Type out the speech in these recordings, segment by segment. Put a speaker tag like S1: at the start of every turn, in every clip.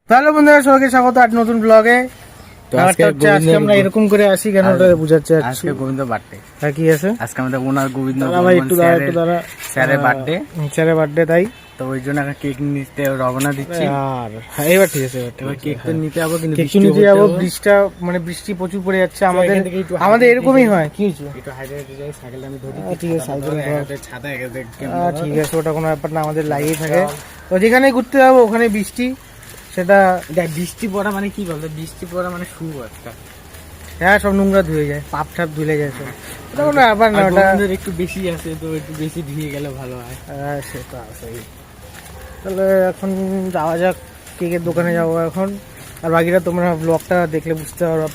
S1: তাহলে বন্ধুরা সবাইকে স্বাগত আর নতুন ব্লগে। আজকে আমরা এরকম করে আসি কেন ওটা বুঝাচ্ছে।
S2: আজকে গোবিন্দ বার্থডে।
S1: হ্যাঁ কি আছে?
S2: আজকে আমাদের ওনার গোবিন্দ
S1: স্যারের বার্থডে, তাই
S2: তো ওই জন্য একটা কেক নিতে রওনা দিচ্ছি।
S1: আর এবার ঠিক আছে,
S2: এবার কেক তো নিতে যাবো, কিন্তু
S1: কেক নিতে যাবো। বৃষ্টিটা মানে বৃষ্টি প্রচুর পড়ে যাচ্ছে আমাদের এরকমই হয়। কি হয়েছে?
S2: একটু হাইড্রাইট যাই, সাইকেল আমি ধরি।
S1: ঠিক আছে,
S2: ছাতা
S1: ঠিক আছে, ওটা কোনো ব্যাপার না, আমাদের লাগিয়ে থাকে। তো যেখানে ঘুরতে যাবো ওখানে বৃষ্টি, সেটা
S2: বৃষ্টি পড়া মানে কি বলতো, বৃষ্টি পড়া মানে শুভ একটা।
S1: হ্যাঁ, সব নোংরা ধুয়ে যায়, পাপ ঠাপ ধুলে যায় সব। ওটা কোনো ব্যাপার না, ওটা
S2: একটু বেশি আছে তো একটু বেশি ধুয়ে গেলে ভালো হয়।
S1: হ্যাঁ সেটা আছে। তাহলে এখন যাওয়া যাক, কেকের দোকানে যাবো এখন। আর বাকিটা তোমরা ব্লগটা দেখলে বুঝতে পারবা।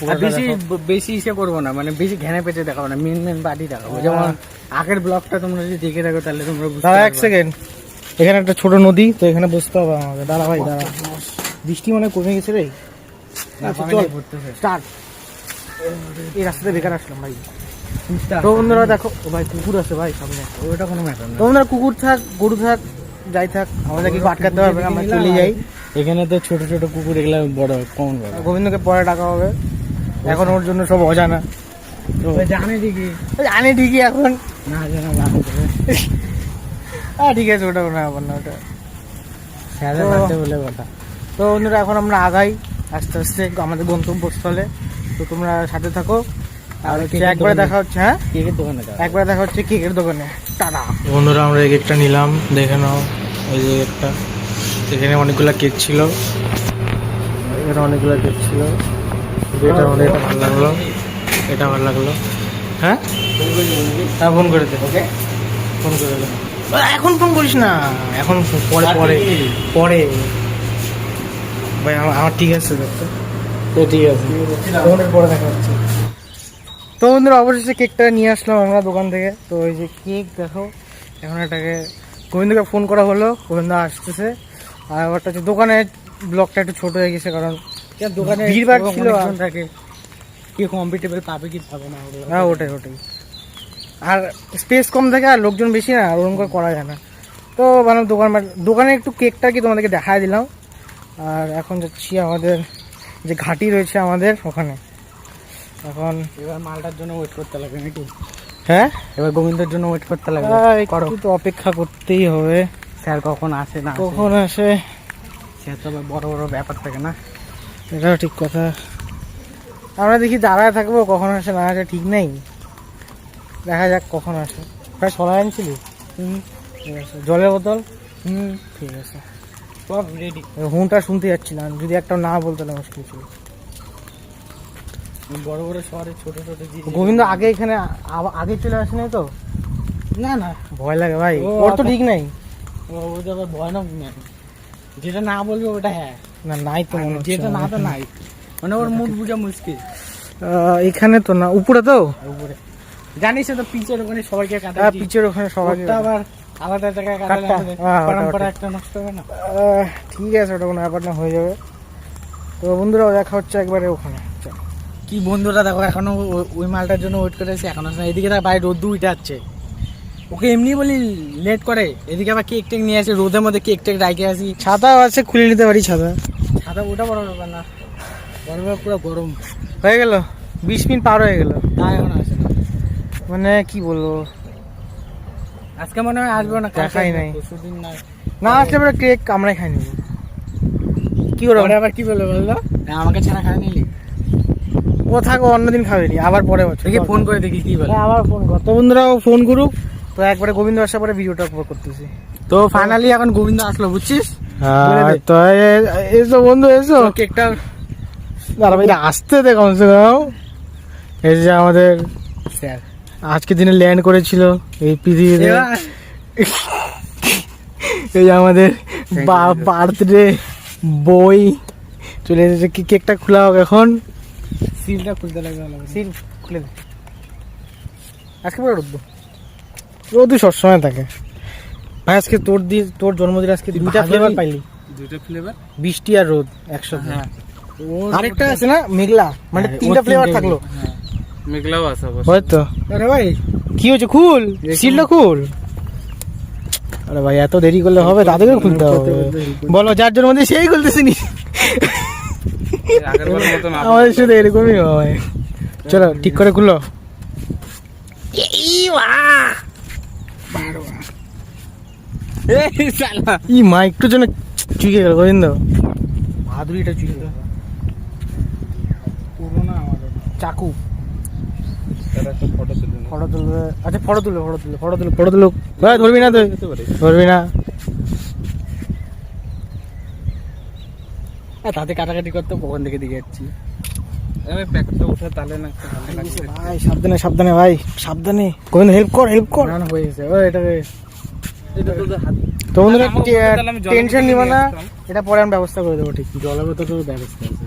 S2: বেশি ইসে করবো না, মানে বেশি ঘেনে পেটে দেখাবো না, মেন বাড়ি দেখাবো। যেমন আগের ব্লগটা তোমরা যদি দেখে থাকো তাহলে তোমরা বুঝতে পারবে।
S1: এক সেকেন্ড, এখানে একটা ছোট নদী, তো এখানে বসতে হবে আমাদের। দাঁড়া ভাই দাঁড়া, বৃষ্টি মানে কমে গেছে রে। চল স্টার্ট। এই রাস্তাতে বেকার আসলাম ভাই। তো বন্ধুরা দেখো, ও ভাই কুকুর আছে ভাই সামনে,
S2: ওটা কোনো ব্যাপার না।
S1: তো বন্ধুরা কুকুর থাক গরু থাক যাই থাক, আমাদের কিছু আটকাতে পারবে না, আমরা চলে যাই।
S2: এখানে তো ছোট ছোট কুকুর, এগুলো বড় কম বড়।
S1: গোবিন্দকে পরে ডাকা হবে, এখন ওর জন্য সব অজানা। জানি ঠিকই এখন
S2: না জানা জানো।
S1: হ্যাঁ ঠিক আছে, ওটা কোনো ব্যাপার না, ওটা
S2: স্যারের বাড়তে বলে কথা।
S1: তো বন্ধুরা এখন আমরা আগাই আস্তে আস্তে আমাদের গন্তব্যস্থলে। তো তোমরা সাথে থাকো। আর একবারে দেখা হচ্ছে, হ্যাঁ
S2: কেকের দোকানে
S1: একবারে দেখা হচ্ছে কেকের দোকানে। টাটা বন্ধুরা, আমরা এই কেকটা নিলাম, দেখে নাও। এই যে কেকটা, এখানে অনেকগুলো কেক ছিল, এখানে অনেকগুলো কেক ছিল। এটা অনেক ভালো লাগলো, এটা ভালো লাগলো। হ্যাঁ হ্যাঁ, ফোন করে দে, ওকে ফোন করে দে। এখন ফোন করিস না, এখন পরে পরে পরে ভাই আমার ঠিক আছে, দেখতে ঠিক আছে, পরে দেখা হচ্ছে। তো বন্ধুরা অবশেষে কেকটা নিয়ে আসলাম আমরা দোকান থেকে। তো এই যে কেক দেখো, এখন এটাকে গোবিন্দকে ফোন করা হলো, গোবিন্দ আসতেছে। আর ব্যাপারটা হচ্ছে দোকানে ব্লকটা একটু ছোট হয়ে গেছে, কারণ
S2: দোকানে
S1: ভিড়ভাড় ছিল।
S2: থাকে কি কম্পিটেবল পাবে কি পাবে না।
S1: হ্যাঁ ওটাই আর স্পেস কম থাকে আর লোকজন বেশি না, ওরকম করে করা যায় না। তো মানে দোকানে একটু কেকটা কি তোমাদেরকে দেখায় দিলাম। আর এখন যাচ্ছি আমাদের যে ঘাঁটি রয়েছে আমাদের ওখানে। এখন
S2: এবার মালটার জন্য ওয়েট করতে লাগবে নাকি?
S1: হ্যাঁ,
S2: এবার গোবিন্দের জন্য ওয়েট করতে লাগবে।
S1: একটু তো অপেক্ষা করতেই হবে।
S2: স্যার কখন আসে না
S1: কখন আসে,
S2: স্যার তো বড় বড় ব্যাপার থাকে না।
S1: এটাও ঠিক কথা। আমরা দেখি দাঁড়ায় থাকবো, কখন আসে না আসে ঠিক নেই। দেখা যাক কখন আসে। প্রায় সরাই আনছিলি? ঠিক আছে, জলের বোতল? ঠিক আছে,
S2: সব রেডি।
S1: হুঁটা শুনতে যাচ্ছিলাম, যদি একটা না বলতে না মুশকিল ছিল।
S2: বড় বড় শহরে ছোট ছোট জিনিস।
S1: গোবিন্দ আগে এখানে আগে চলে আসে নাই তো?
S2: না না,
S1: ভয় লাগে ভাই, ওর তো ঠিক নাই।
S2: ও তো আবার ভয়ানক না, যেটা না বলবে ওটা হ্যাঁ,
S1: না নাই তো মনে হচ্ছে।
S2: যেটা না তো নাই, মানে ওর মুখ বোঝা মুশকিল।
S1: এখানে তো না, উপরে তো।
S2: উপরে জানিস তো, পিচের ওখানে সবাইকে কাটা।
S1: পিচের ওখানে সবাইকে
S2: আবার আলাদা জায়গায় কাটালে পরম্পরা একটা নষ্ট হবে না।
S1: ঠিক আছে, ওটা কোনো ব্যাপার না, হয়ে যাবে। তো বন্ধুরা দেখা হচ্ছে একবারে ওখানে।
S2: কি বন্ধুরা দেখো, এখনো ওই মালটার জন্য ওয়েট করে আছে, এখন আসে না। এদিকে তার বাইরে রোদ্দু উঠে যাচ্ছে, ওকে এমনি বলি লেট করে। এদিকে আবার কেক টেক নিয়ে আসে, রোদের মধ্যে কেক টেক রাখে আসি।
S1: ছাতা আছে, খুলে নিতে পারি ছাতা।
S2: ছাতা ওটা বড় ব্যাপার না, বড় ব্যাপার পুরো গরম
S1: হয়ে গেল। 20 মিনিট পার হয়ে গেল,
S2: তা এখন আসে না।
S1: মানে কি বলবো,
S2: আজকে মনে হয় আসবো না,
S1: দেখাই নাই।
S2: পরশুদিন
S1: না আসলে এবার কেক আমরাই খাই নিব। কি করবো
S2: আবার কি বলবো বললো, আমাকে ছাড়া খাই নিলি।
S1: ও থাকো, অন্যদিন খাবে নি, আবার পরে বছর
S2: দেখি ফোন করে দেখি কি বলে।
S1: আবার ফোন কর। তো বন্ধুরাও ফোন করুক। তো একবারে গোবিন্দ আসার পরে ভিডিওটা উপভোগ করতেছি।
S2: তো ফাইনালি এখন গোবিন্দ আসলো, বুঝছিস?
S1: তো এসো বন্ধু, এসো।
S2: কেকটা
S1: দাঁড়া ভাই, আসতে দে কমসে কম। এই যে আমাদের
S2: স্যার
S1: আজকে দিনে ল্যান্ড করেছিল এই পৃথিবীতে। এই যে আমাদের বার্থডে বই চলে এসেছে। কি কেকটা খোলা হোক এখন,
S2: সিলটা খুলতে লাগবে।
S1: সিল খুলে দে। আজকে পুরো রোদ সবসময় থাকে ভাই। আজকে তোর জন্মদিন, আজকে দুইটা ফ্লেভার পাইলি।
S2: দুইটা ফ্লেভার,
S1: বৃষ্টি আর রোদ একসাথে।
S2: হ্যাঁ,
S1: আরেকটা আছে না মেঘলা, মানে 3টা ফ্লেভার থাকলো।
S2: মেঘলাও আছে
S1: হয়তো। আরে ভাই কি হয়েছে, খুল সিলটা খুল। আরে ভাই এত দেরি করলে হবে, দাদুকে খুলতে হবে। বলো যার জন্মদিন সেই খুলতেছিনি।
S3: আগের বারের মতন
S1: আমাদের শুধু এরকমই হয়। চলো ঠিক করে খুলো।
S3: এই শালা
S1: ই মা একটু জন্য চুকে গেল গোবিন্দ, ভাদুরিটা চুকে গেল।
S2: পুরোনো আমাদের চাকু
S3: এরা তো ফটো তুলে না।
S2: ফটো তুলবে।
S1: আচ্ছা ফটো তুলো, ফটো তুলো, ফটো তুলো, ফটো তুলো। ভাই ধরবি না তুই, ধরবি না।
S2: তাতে কাটাকাটি করতে কখন থেকে দিকে যাচ্ছি।
S3: এবার প্যাকেটটা উঠে তাহলে না একটু ভালো লাগবে।
S1: ভাই সাবধানে সাবধানে, ভাই সাবধানে। গোবিন্দ হেল্প কর, হেল্প কর।
S2: না হয়ে গেছে ও এটাকে
S3: এটা তো হাত
S1: তো বন্ধুরা
S3: আমাকে বলতে তাহলে আমি জলের
S1: টেনশন
S3: বোতল
S1: নিবা
S3: নিয়ে
S1: না,
S3: আসতাম।
S1: এটা পরে আমি ব্যবস্থা করে দেবো ঠিক।
S2: জলের বোতল ব্যবস্থা আছে।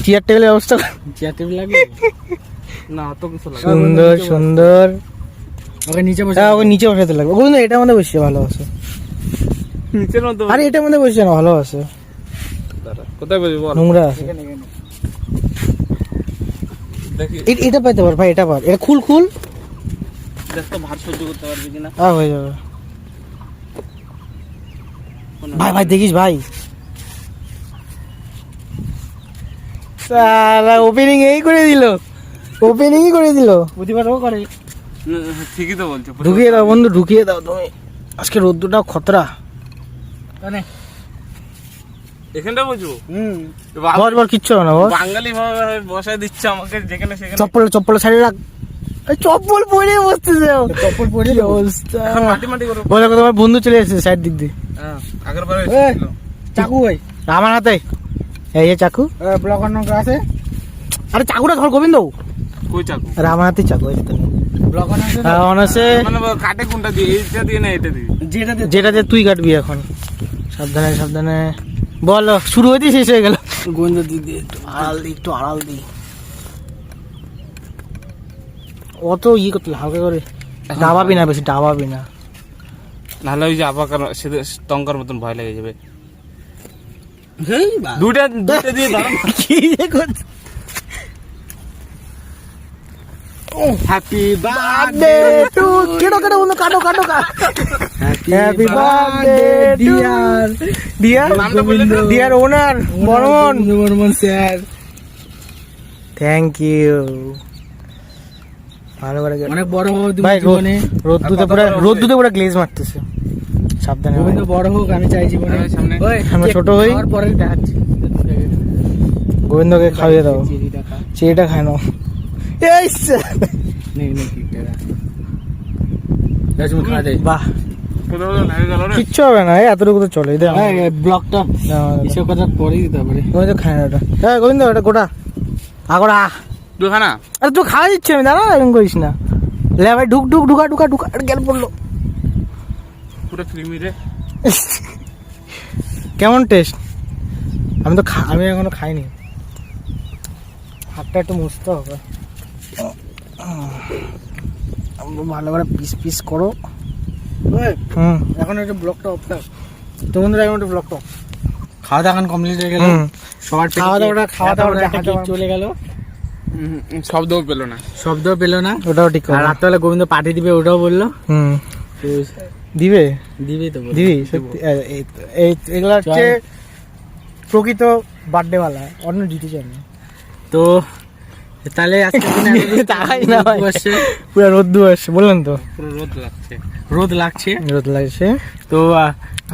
S1: চেয়ার টেবিলের ব্যবস্থা কর।
S2: চেয়ার টেবিল লাগে
S3: না অত কিছু লাগে না।
S1: সুন্দর সুন্দর।
S2: ওকে নিচে বসে
S1: হ্যাঁ ওকে নিচে বসাতে লাগবে। গোবিন্দ এটা আমাদের বসছে, ভালো আছে।
S3: নিচের মধ্যে
S1: আরে এটা আমাদের বসছে না, ভালো আছে।
S3: দাঁড়া, কোথায় বসবি বল
S1: নোংরা আছে।
S2: এখানে, এখানে।
S3: দেখি
S1: এটা পাইতে পার ভাই, এটা পার, এটা খুল খুল।
S3: দেখ তো ভাত সহ্য করতে পারবি কিনা।
S1: হয়ে যাবে ভাই, ভাই দেখিস ভাই। সালা ওপেনিং এই করে দিল, ওপেনিংই করে দিল।
S2: প্রতিবারও করে।
S3: ঠিকই তো বলছো।
S1: ঢুকিয়ে দাও বন্ধু, ঢুকিয়ে দাও তুমি। আজকে রোদ্দুরটাও খতরা।
S2: জানে
S3: এখানটা বুঝবো
S1: বস বস কিচ্ছু হবে না বস।
S3: বাঙালি ভাবে বসায় দিচ্ছে আমাকে যেখানে সেখানে।
S1: চপ্পল চপ্পল সাইডে রাখ। এই চপ্পল পরে বসতেছে ও।
S2: চপ্পল পরে
S1: কি অবস্থা।
S3: এখন মাটি মাটি করে।
S1: বলে তোমার বন্ধু চলে এসেছে সাইড দিক দিয়ে।
S3: হ্যাঁ আগের বারে
S2: এ,
S3: এসেছিল।
S2: চাকু ভাই
S1: আমার হাতে এই যে চাকু।
S2: ব্লক অন্য আছে
S1: আরে চাকুটা ধর গোবিন্দ।
S3: কই চাকু?
S1: আরে আমার হাতে চাকু আছে তো।
S2: ব্লক অন্য আছে
S1: হ্যাঁ অনাসে
S3: মানে কাটে কোনটা দিয়ে? এইটা দিয়ে না এটা দিয়ে?
S2: যেটাতে
S1: যেটাতে তুই কাটবি এখন। সাবধানে সাবধানে। বলো শুরু হইতে শেষ হয়ে গেল।
S2: গন্ধ দিদি
S1: আড়াল দি, একটু আড়াল দি। অত করতে হালকা করে ডাবাবি না, বেশি ডাবাবি না।
S3: নাহলে ওই যে আপাকার সেটা টঙ্কার মতন ভয় লেগে যাবে।
S2: হেই বা
S3: দুইটা দুইটা দিয়ে ধরো।
S1: কি যে করছে।
S2: হ্যাপি
S1: বার্থডে টু কেটো কেটো বন্ধু, কাটো কাটো হ্যাপি বার্থডে ডিয়ার ডিয়ার
S3: নামটা বলে দাও।
S1: ডিয়ার ওনার Barman.
S2: Barman sir
S1: thank you. ভালো করে
S2: অনেক বড় হোক তুমি
S1: ভাই
S2: জীবনে।
S1: রোদ্দুতে পুরো, রোদ্দুতে পুরো গ্লেজ মারতেছে। সাবধানে ভাই।
S2: গোবিন্দ বড় হোক আমি চাই জীবনে।
S3: আমি সামনে।
S2: ওই,
S1: আমরা
S2: কেক
S1: ছোট হই।
S2: খাওয়ার পরে দেখাচ্ছি।
S1: গোবিন্দকে খাইয়ে দাও,
S2: চেরিটা খা।
S1: চেরিটা খায় নাও। এই
S2: নেই নেই কেকটা খা। রাজমু খা দে।
S1: বাহ
S3: কোথাও লাগে গেল রে।
S1: কিচ্ছু হবে না, এই এতটুকু তো চলে। দেখ
S2: ব্লকটা এসব কথা পরেই দিতে পারে।
S1: গোবিন্দ খায় না ওটা। হ্যাঁ গোবিন্দ ওটা গোটা আগোড়া।
S3: দুখানা
S1: আরে তুই খাওয়া দিচ্ছে, আমি দাঁড়া এরকম করিস না। লে ভাই ঢুক ঢুক ঢুকা ঢুকা ঢুকা। আরে গেল পড়লো।
S3: পুরো ক্রিমি রে।
S1: কেমন টেস্ট? আমি তো আমি এখনো খাইনি। হাতটা একটু মুছতে হবে। ভালো করে পিস পিস করো।
S2: ওই,
S1: হুম
S2: এখন একটু ব্লকটা অফ কর।
S1: তো বন্ধুরা এখন একটু ব্লগটা।
S2: খাওয়া দাওয়া এখন কমপ্লিট হয়ে গেল।
S1: হুম।
S2: সবার পেটে
S1: খাওয়া দাওয়াটা
S2: একটা কেক চলে গেল।
S3: শব্দও পেলো না।
S2: শব্দ পেলো না।
S1: ওটাও ঠিক
S2: আর
S1: করে।
S2: রাত্রেবেলা গোবিন্দ পার্টি দিবে ওটাও বললো।
S1: হুম
S2: তো
S1: দিবে
S2: দিবেই তো বললো।
S1: দিবি সত্যি। এগুলো হচ্ছে প্রকৃত বার্থডে ওয়ালা, অন্য দিতে চাই না।
S2: তো তাহলে আজকে
S1: তাই না ভাই। পুরো রোদ্দু আসছে বললেন তো।
S3: পুরো রোদ লাগছে।
S2: রোদ লাগছে।
S1: রোদ লাগছে।
S2: তো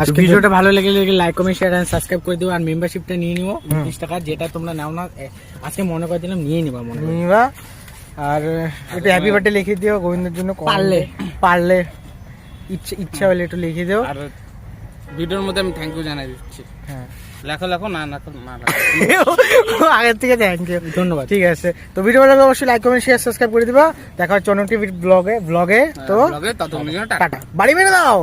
S1: আজকে
S2: ভিডিওটা ভালো লেগে like comment share and subscribe করে দিও। আর মেম্বারশিপটা নিয়ে নিও 30 টাকা, যেটা তোমরা নাও না আজকে মনে করে দিলাম নিয়ে নিবা মনে করে।
S1: নিবা। আর একটু হ্যাপি বার্থডে লিখে দিও গোবিন্দের জন্য।
S2: পারলে।
S1: পারলে ইচ্ছা হলে একটু লিখে দিও।
S3: আর ভিডিওর মধ্যে আমি থ্যাংক ইউ জানাই দিচ্ছি।
S1: হ্যাঁ
S3: লেখো লেখো না না লেখো।
S1: আগের থেকে থ্যাংক ইউ,
S2: ধন্যবাদ।
S1: ঠিক আছে। তো ভিডিও ভালো লাগলে অবশ্যই লাইক কমেন্ট শেয়ার সাবস্ক্রাইব করে দিবা। দেখা হচ্ছে অন্য টিভি ব্লগে। তো
S3: ব্লগে ততক্ষণের জন্য টাটা।
S1: টাটা, বাড়ি মেরে দাও।